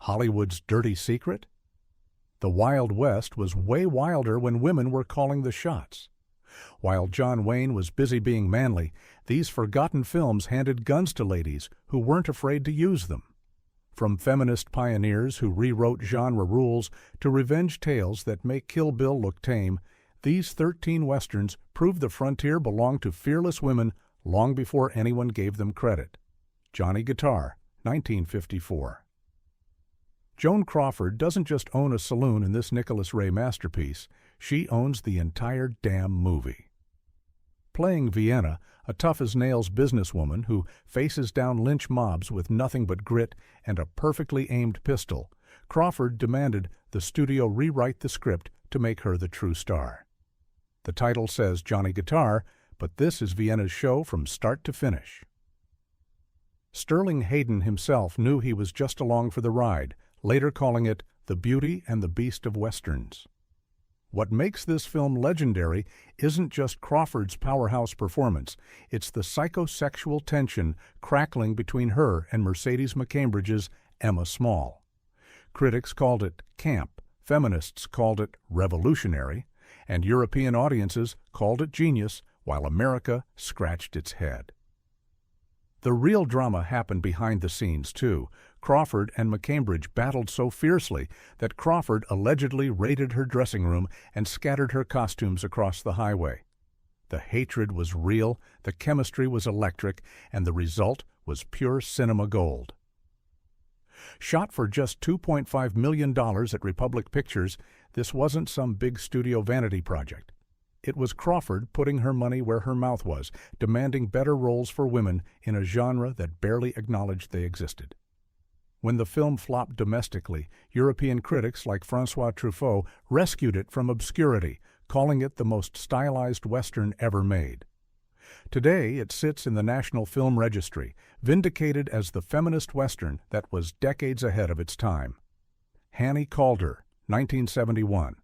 Hollywood's dirty secret? The Wild West was way wilder when women were calling the shots. While John Wayne was busy being manly, these forgotten films handed guns to ladies who weren't afraid to use them. From feminist pioneers who rewrote genre rules to revenge tales that make Kill Bill look tame, these 13 westerns proved the frontier belonged to fearless women long before anyone gave them credit. Johnny Guitar, 1954. Joan Crawford doesn't just own a saloon in this Nicholas Ray masterpiece, she owns the entire damn movie. Playing Vienna, a tough-as-nails businesswoman who faces down lynch mobs with nothing but grit and a perfectly aimed pistol, Crawford demanded the studio rewrite the script to make her the true star. The title says Johnny Guitar, but this is Vienna's show from start to finish. Sterling Hayden himself knew he was just along for the ride, later calling it the Beauty and the Beast of Westerns. What makes this film legendary isn't just Crawford's powerhouse performance, it's the psychosexual tension crackling between her and Mercedes McCambridge's Emma Small. Critics called it camp, feminists called it revolutionary, and European audiences called it genius, while America scratched its head. The real drama happened behind the scenes, too. Crawford and McCambridge battled so fiercely that Crawford allegedly raided her dressing room and scattered her costumes across the highway. The hatred was real, the chemistry was electric, and the result was pure cinema gold. Shot for just $2.5 million at Republic Pictures, this wasn't some big studio vanity project. It was Crawford putting her money where her mouth was, demanding better roles for women in a genre that barely acknowledged they existed. When the film flopped domestically, European critics like François Truffaut rescued it from obscurity, calling it the most stylized Western ever made. Today, it sits in the National Film Registry, vindicated as the feminist Western that was decades ahead of its time. Hannie Caulder, 1971.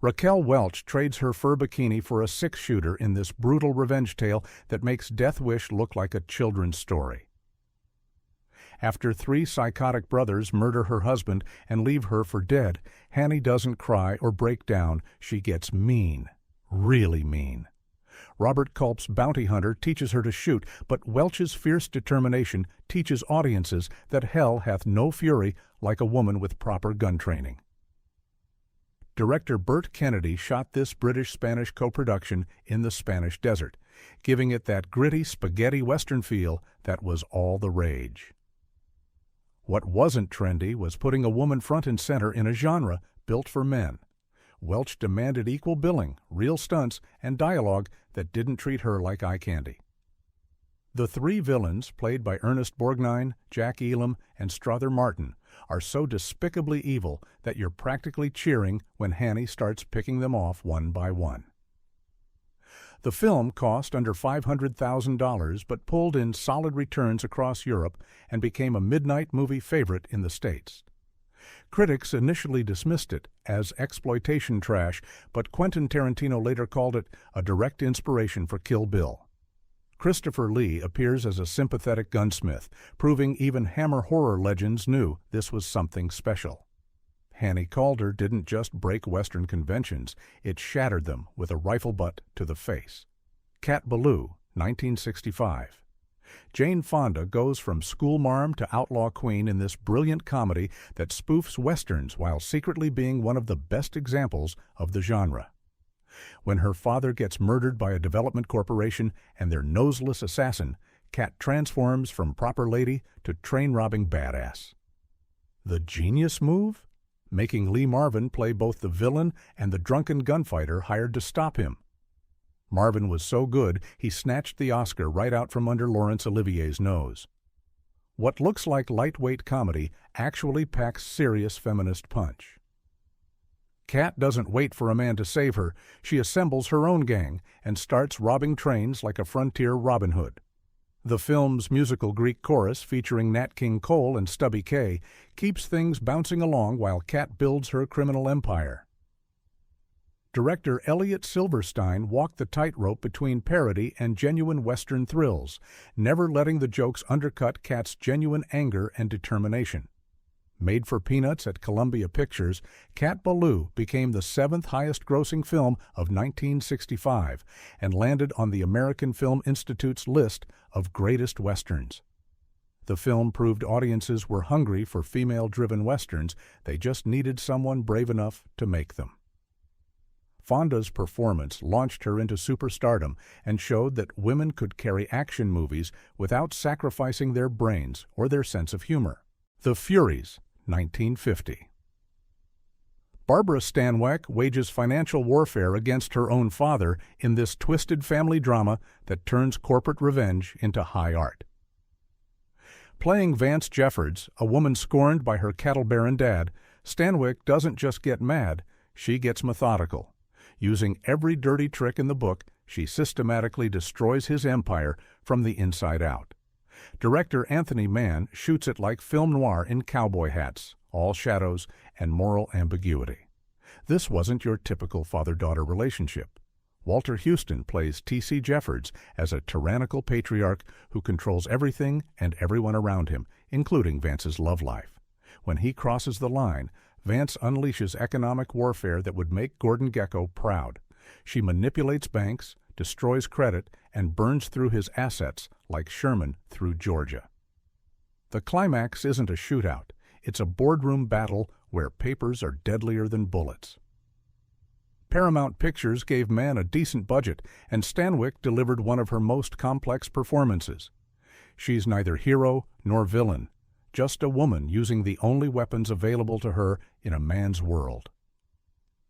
Raquel Welch trades her fur bikini for a six-shooter in this brutal revenge tale that makes Death Wish look like a children's story. After 3 psychotic brothers murder her husband and leave her for dead, Hannie doesn't cry or break down, she gets mean, really mean. Robert Culp's bounty hunter teaches her to shoot, but Welch's fierce determination teaches audiences that hell hath no fury like a woman with proper gun training. Director Burt Kennedy shot this British-Spanish co-production in the Spanish desert, giving it that gritty spaghetti Western feel that was all the rage. What wasn't trendy was putting a woman front and center in a genre built for men. Welch demanded equal billing, real stunts, and dialogue that didn't treat her like eye candy. The 3 villains, played by Ernest Borgnine, Jack Elam, and Strother Martin, are so despicably evil that you're practically cheering when Hannie starts picking them off one by one. The film cost under $500,000 but pulled in solid returns across Europe and became a midnight movie favorite in the States. Critics initially dismissed it as exploitation trash, but Quentin Tarantino later called it a direct inspiration for Kill Bill. Christopher Lee appears as a sympathetic gunsmith, proving even Hammer horror legends knew this was something special. Hannie Caulder didn't just break Western conventions, it shattered them with a rifle butt to the face. Cat Ballou, 1965. Jane Fonda goes from schoolmarm to outlaw queen in this brilliant comedy that spoofs Westerns while secretly being one of the best examples of the genre. When her father gets murdered by a development corporation and their noseless assassin, Cat transforms from proper lady to train-robbing badass. The genius move? Making Lee Marvin play both the villain and the drunken gunfighter hired to stop him. Marvin was so good, he snatched the Oscar right out from under Laurence Olivier's nose. What looks like lightweight comedy actually packs serious feminist punch. Cat doesn't wait for a man to save her, she assembles her own gang and starts robbing trains like a frontier Robin Hood. The film's musical Greek chorus featuring Nat King Cole and Stubby Kaye keeps things bouncing along while Cat builds her criminal empire. Director Elliot Silverstein walked the tightrope between parody and genuine Western thrills, never letting the jokes undercut Cat's genuine anger and determination. Made for peanuts at Columbia Pictures, Cat Ballou became the seventh highest-grossing film of 1965 and landed on the American Film Institute's list of greatest westerns. The film proved audiences were hungry for female-driven westerns. They just needed someone brave enough to make them. Fonda's performance launched her into superstardom and showed that women could carry action movies without sacrificing their brains or their sense of humor. The Furies, 1950. Barbara Stanwyck wages financial warfare against her own father in this twisted family drama that turns corporate revenge into high art. Playing Vance Jeffords, a woman scorned by her cattle baron dad, Stanwyck doesn't just get mad, she gets methodical. Using every dirty trick in the book, she systematically destroys his empire from the inside out. Director Anthony Mann shoots it like film noir in cowboy hats, all shadows and moral ambiguity. This wasn't your typical father-daughter relationship. Walter Huston plays T.C. Jeffords as a tyrannical patriarch who controls everything and everyone around him, including Vance's love life. When he crosses the line, Vance unleashes economic warfare that would make Gordon Gekko proud. She manipulates banks, destroys credit, and burns through his assets like Sherman through Georgia. The climax isn't a shootout. It's a boardroom battle where papers are deadlier than bullets. Paramount Pictures gave Mann a decent budget, and Stanwyck delivered one of her most complex performances. She's neither hero nor villain, just a woman using the only weapons available to her in a man's world.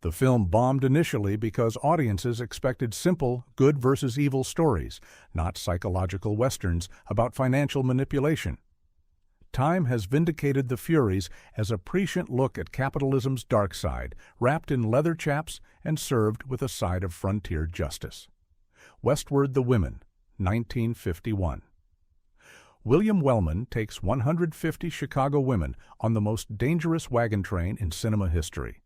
The film bombed initially because audiences expected simple good versus evil stories, not psychological westerns about financial manipulation. Time has vindicated The Furies as a prescient look at capitalism's dark side, wrapped in leather chaps and served with a side of frontier justice. Westward the Women, 1951. William Wellman takes 150 Chicago women on the most dangerous wagon train in cinema history,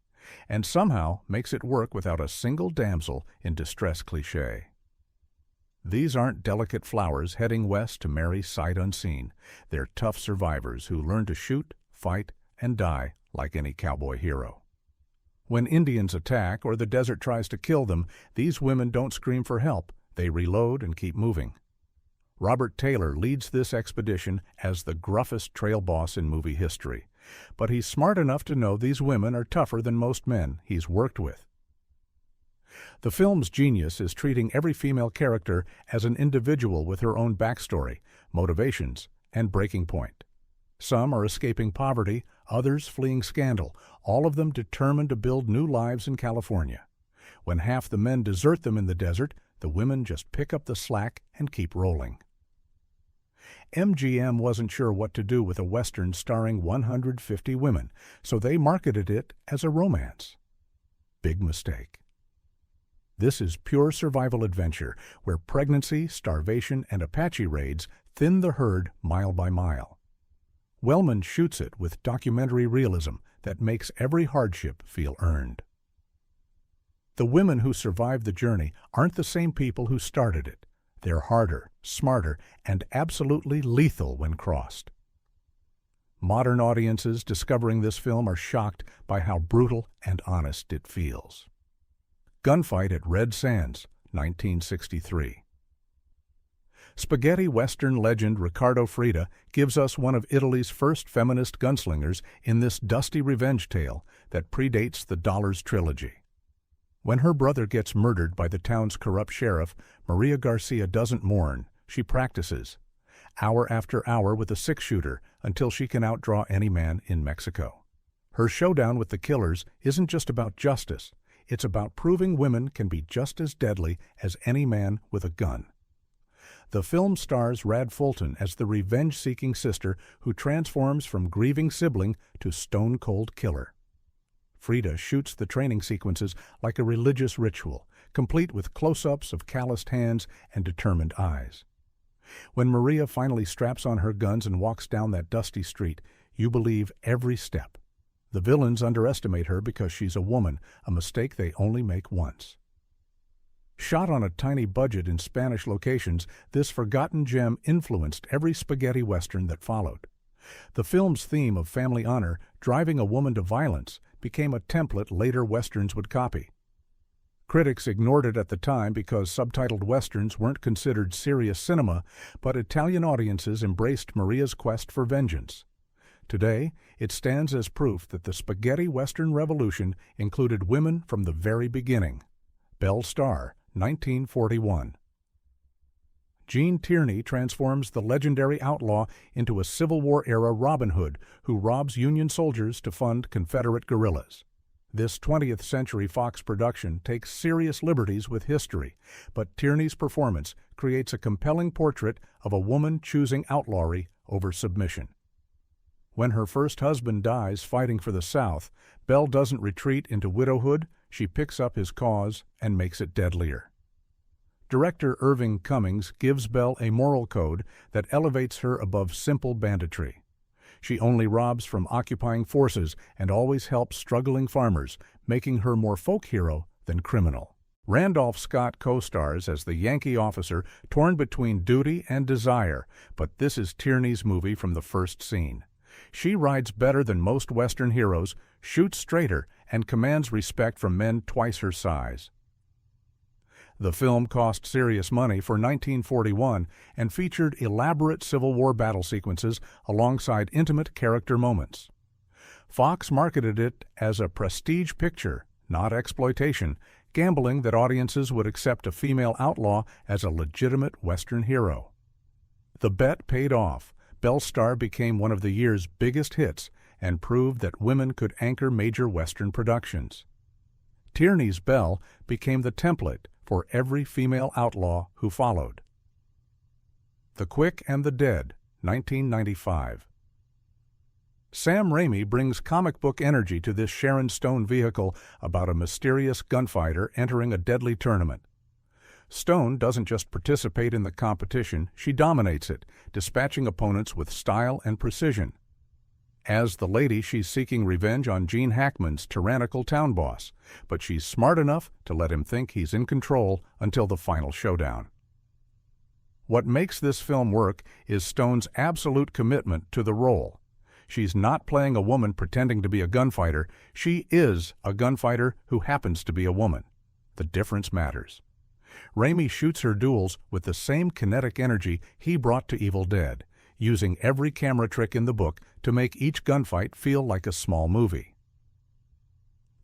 and somehow makes it work without a single damsel in distress cliché. These aren't delicate flowers heading west to marry sight unseen. They're tough survivors who learn to shoot, fight, and die like any cowboy hero. When Indians attack or the desert tries to kill them, these women don't scream for help. They reload and keep moving. Robert Taylor leads this expedition as the gruffest trail boss in movie history, but he's smart enough to know these women are tougher than most men he's worked with. The film's genius is treating every female character as an individual with her own backstory, motivations, and breaking point. Some are escaping poverty, others fleeing scandal, all of them determined to build new lives in California. When half the men desert them in the desert, the women just pick up the slack and keep rolling. MGM wasn't sure what to do with a Western starring 150 women, so they marketed it as a romance. Big mistake. This is pure survival adventure, where pregnancy, starvation, and Apache raids thin the herd mile by mile. Wellman shoots it with documentary realism that makes every hardship feel earned. The women who survive the journey aren't the same people who started it. They're harder, smarter, and absolutely lethal when crossed. Modern audiences discovering this film are shocked by how brutal and honest it feels. Gunfight at Red Sands, 1963. Spaghetti Western legend Riccardo Freda gives us one of Italy's first feminist gunslingers in this dusty revenge tale that predates the Dollars trilogy. When her brother gets murdered by the town's corrupt sheriff, Maria Garcia doesn't mourn. She practices, hour after hour with a six-shooter, until she can outdraw any man in Mexico. Her showdown with the killers isn't just about justice. It's about proving women can be just as deadly as any man with a gun. The film stars Rad Fulton as the revenge-seeking sister who transforms from grieving sibling to stone-cold killer. Freda shoots the training sequences like a religious ritual, complete with close-ups of calloused hands and determined eyes. When Maria finally straps on her guns and walks down that dusty street, you believe every step. The villains underestimate her because she's a woman, a mistake they only make once. Shot on a tiny budget in Spanish locations, this forgotten gem influenced every spaghetti western that followed. The film's theme of family honor, driving a woman to violence, became a template later Westerns would copy. Critics ignored it at the time because subtitled Westerns weren't considered serious cinema, but Italian audiences embraced Maria's quest for vengeance. Today, it stands as proof that the spaghetti Western revolution included women from the very beginning. Belle Starr, 1941. Gene Tierney transforms the legendary outlaw into a Civil War-era Robin Hood who robs Union soldiers to fund Confederate guerrillas. This 20th Century Fox production takes serious liberties with history, but Tierney's performance creates a compelling portrait of a woman choosing outlawry over submission. When her first husband dies fighting for the South, Belle doesn't retreat into widowhood, she picks up his cause and makes it deadlier. Director Irving Cummings gives Belle a moral code that elevates her above simple banditry. She only robs from occupying forces and always helps struggling farmers, making her more folk hero than criminal. Randolph Scott co-stars as the Yankee officer torn between duty and desire, but this is Tierney's movie from the first scene. She rides better than most Western heroes, shoots straighter, and commands respect from men twice her size. The film cost serious money for 1941 and featured elaborate Civil War battle sequences alongside intimate character moments. Fox marketed it as a prestige picture, not exploitation, gambling that audiences would accept a female outlaw as a legitimate Western hero. The bet paid off. Belle Starr became one of the year's biggest hits and proved that women could anchor major Western productions. Tierney's Belle became the template for every female outlaw who followed. The Quick and the Dead, 1995. Sam Raimi brings comic book energy to this Sharon Stone vehicle about a mysterious gunfighter entering a deadly tournament. Stone doesn't just participate in the competition, she dominates it, dispatching opponents with style and precision. As the lady, she's seeking revenge on Gene Hackman's tyrannical town boss, but she's smart enough to let him think he's in control until the final showdown. What makes this film work is Stone's absolute commitment to the role. She's not playing a woman pretending to be a gunfighter, she is a gunfighter who happens to be a woman. The difference matters. Raimi shoots her duels with the same kinetic energy he brought to Evil Dead, using every camera trick in the book to make each gunfight feel like a small movie.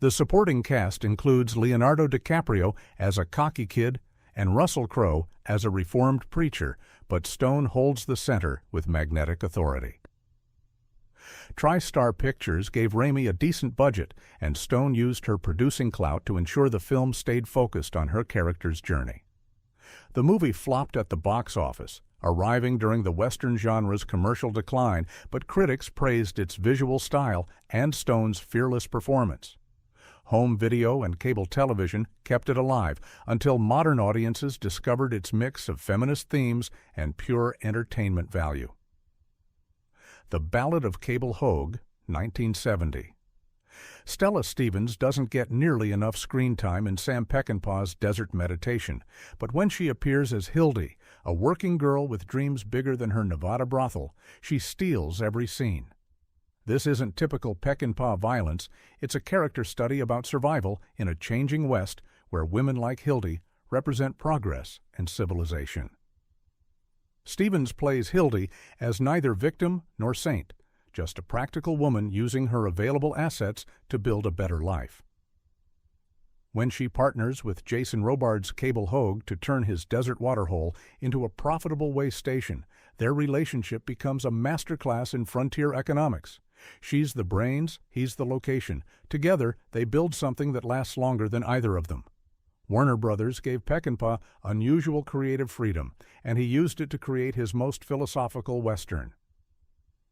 The supporting cast includes Leonardo DiCaprio as a cocky kid and Russell Crowe as a reformed preacher, but Stone holds the center with magnetic authority. TriStar Pictures gave Raimi a decent budget, and Stone used her producing clout to ensure the film stayed focused on her character's journey. The movie flopped at the box office, arriving during the Western genre's commercial decline, but critics praised its visual style and Stone's fearless performance. Home video and cable television kept it alive until modern audiences discovered its mix of feminist themes and pure entertainment value. The Ballad of Cable Hogue, 1970. Stella Stevens doesn't get nearly enough screen time in Sam Peckinpah's Desert Meditation, but when she appears as Hildy, a working girl with dreams bigger than her Nevada brothel, she steals every scene. This isn't typical Peckinpah violence, it's a character study about survival in a changing West where women like Hildy represent progress and civilization. Stevens plays Hildy as neither victim nor saint, just a practical woman using her available assets to build a better life. When she partners with Jason Robards' Cable Hogue to turn his desert waterhole into a profitable way station, their relationship becomes a masterclass in frontier economics. She's the brains, he's the location. Together, they build something that lasts longer than either of them. Warner Brothers gave Peckinpah unusual creative freedom, and he used it to create his most philosophical Western.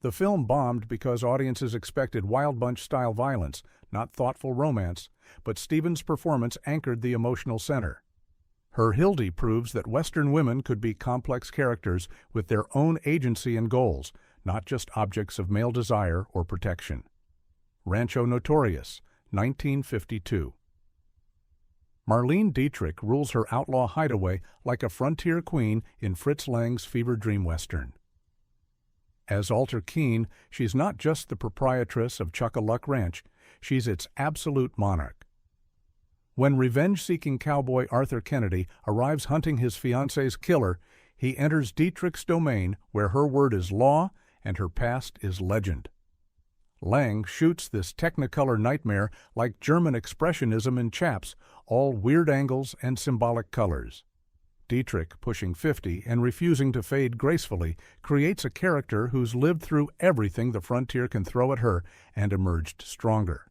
The film bombed because audiences expected Wild Bunch-style violence, not thoughtful romance, but Stevens' performance anchored the emotional center. Her Hildy proves that Western women could be complex characters with their own agency and goals, not just objects of male desire or protection. Rancho Notorious, 1952. Marlene Dietrich rules her outlaw hideaway like a frontier queen in Fritz Lang's fever dream Western. As Alter Keene, she's not just the proprietress of Chuck-a-Luck Ranch, she's its absolute monarch. When revenge-seeking cowboy Arthur Kennedy arrives hunting his fiancée's killer, he enters Dietrich's domain where her word is law and her past is legend. Lang shoots this Technicolor nightmare like German expressionism in Chaps, all weird angles and symbolic colors. Dietrich, pushing 50 and refusing to fade gracefully, creates a character who's lived through everything the frontier can throw at her and emerged stronger.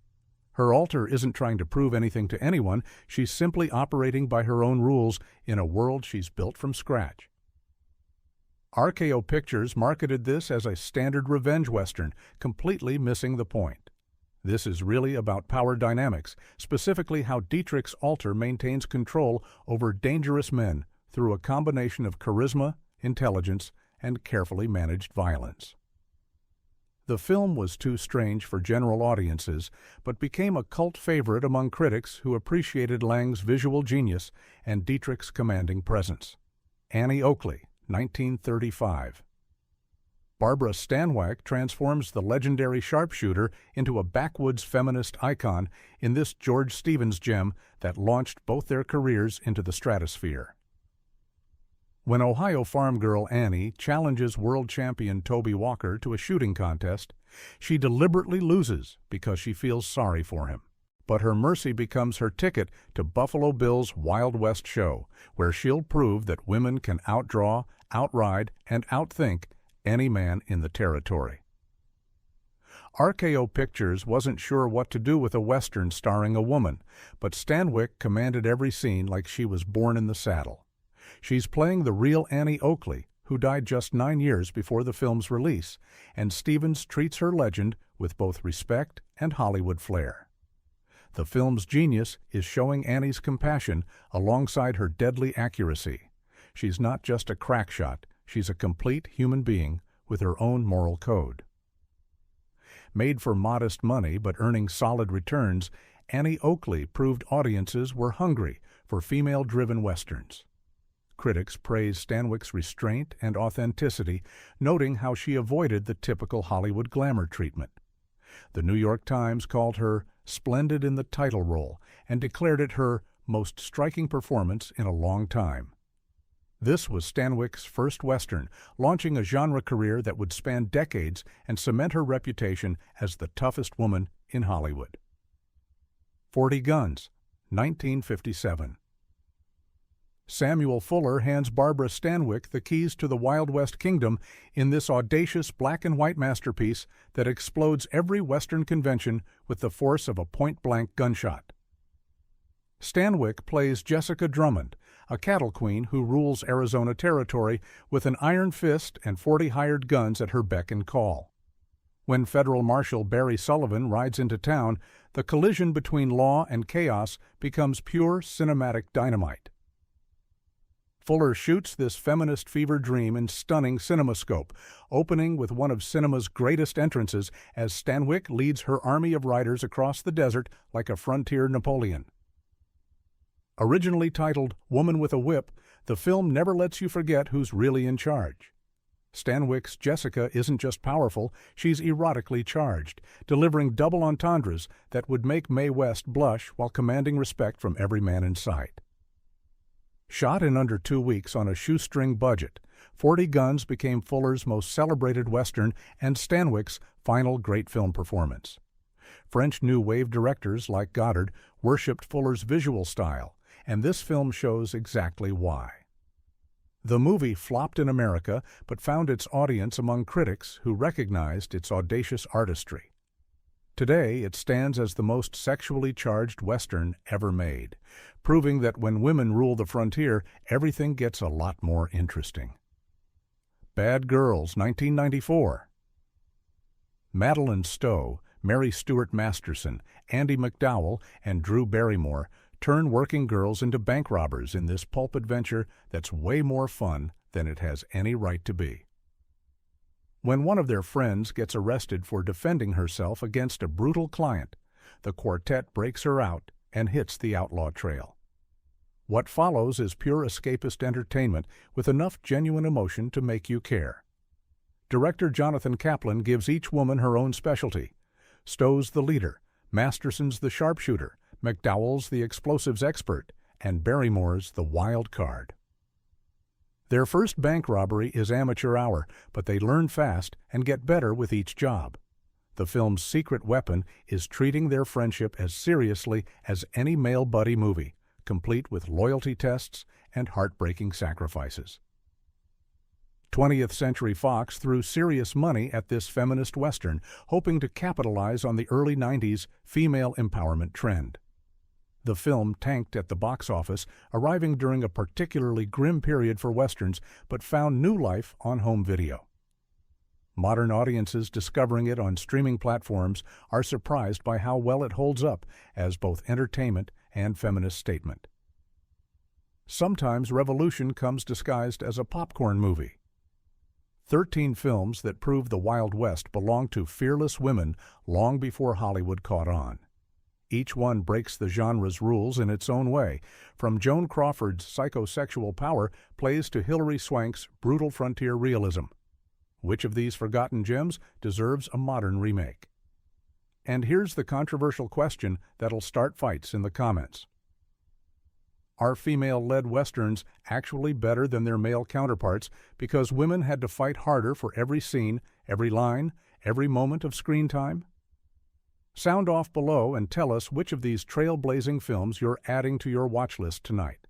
Her alter isn't trying to prove anything to anyone, she's simply operating by her own rules in a world she's built from scratch. RKO Pictures marketed this as a standard revenge western, completely missing the point. This is really about power dynamics, specifically how Dietrich's alter maintains control over dangerous men through a combination of charisma, intelligence, and carefully managed violence. The film was too strange for general audiences, but became a cult favorite among critics who appreciated Lang's visual genius and Dietrich's commanding presence. Annie Oakley, 1935. Barbara Stanwyck transforms the legendary sharpshooter into a backwoods feminist icon in this George Stevens gem that launched both their careers into the stratosphere. When Ohio farm girl Annie challenges world champion Toby Walker to a shooting contest, she deliberately loses because she feels sorry for him. But her mercy becomes her ticket to Buffalo Bill's Wild West show, where she'll prove that women can outdraw, outride, and outthink any man in the territory. RKO Pictures wasn't sure what to do with a western starring a woman, but Stanwyck commanded every scene like she was born in the saddle. She's playing the real Annie Oakley, who died just 9 years before the film's release, and Stevens treats her legend with both respect and Hollywood flair. The film's genius is showing Annie's compassion alongside her deadly accuracy. She's not just a crack shot, she's a complete human being with her own moral code. Made for modest money but earning solid returns, Annie Oakley proved audiences were hungry for female-driven westerns. Critics praised Stanwyck's restraint and authenticity, noting how she avoided the typical Hollywood glamour treatment. The New York Times called her splendid in the title role and declared it her most striking performance in a long time. This was Stanwyck's first western, launching a genre career that would span decades and cement her reputation as the toughest woman in Hollywood. 40 Guns, 1957. Samuel Fuller hands Barbara Stanwyck the keys to the Wild West Kingdom in this audacious black-and-white masterpiece that explodes every Western convention with the force of a point-blank gunshot. Stanwyck plays Jessica Drummond, a cattle queen who rules Arizona Territory with an iron fist and 40 hired guns at her beck and call. When Federal Marshal Barry Sullivan rides into town, the collision between law and chaos becomes pure cinematic dynamite. Fuller shoots this feminist fever dream in stunning cinemascope, opening with one of cinema's greatest entrances as Stanwyck leads her army of riders across the desert like a frontier Napoleon. Originally titled Woman with a Whip, the film never lets you forget who's really in charge. Stanwyck's Jessica isn't just powerful, she's erotically charged, delivering double entendres that would make Mae West blush while commanding respect from every man in sight. Shot in under 2 weeks on a shoestring budget, 40 Guns became Fuller's most celebrated Western and Stanwyck's final great film performance. French New Wave directors like Godard worshipped Fuller's visual style, and this film shows exactly why. The movie flopped in America but found its audience among critics who recognized its audacious artistry. Today, it stands as the most sexually charged Western ever made, proving that when women rule the frontier, everything gets a lot more interesting. Bad Girls, 1994. Madeline Stowe, Mary Stuart Masterson, Andy McDowell, and Drew Barrymore turn working girls into bank robbers in this pulp adventure that's way more fun than it has any right to be. When one of their friends gets arrested for defending herself against a brutal client, the quartet breaks her out and hits the outlaw trail. What follows is pure escapist entertainment with enough genuine emotion to make you care. Director Jonathan Kaplan gives each woman her own specialty. Stowe's the leader, Masterson's the sharpshooter, McDowell's the explosives expert, and Barrymore's the wild card. Their first bank robbery is amateur hour, but they learn fast and get better with each job. The film's secret weapon is treating their friendship as seriously as any male buddy movie, complete with loyalty tests and heartbreaking sacrifices. 20th Century Fox threw serious money at this feminist Western, hoping to capitalize on the early 90s female empowerment trend. The film tanked at the box office, arriving during a particularly grim period for Westerns, but found new life on home video. Modern audiences discovering it on streaming platforms are surprised by how well it holds up as both entertainment and feminist statement. Sometimes revolution comes disguised as a popcorn movie. 13 films that prove the Wild West belonged to fearless women long before Hollywood caught on. Each one breaks the genre's rules in its own way, from Joan Crawford's psychosexual power plays to Hilary Swank's brutal frontier realism. Which of these forgotten gems deserves a modern remake? And here's the controversial question that'll start fights in the comments. Are female-led Westerns actually better than their male counterparts because women had to fight harder for every scene, every line, every moment of screen time? Sound off below and tell us which of these trailblazing films you're adding to your watch list tonight.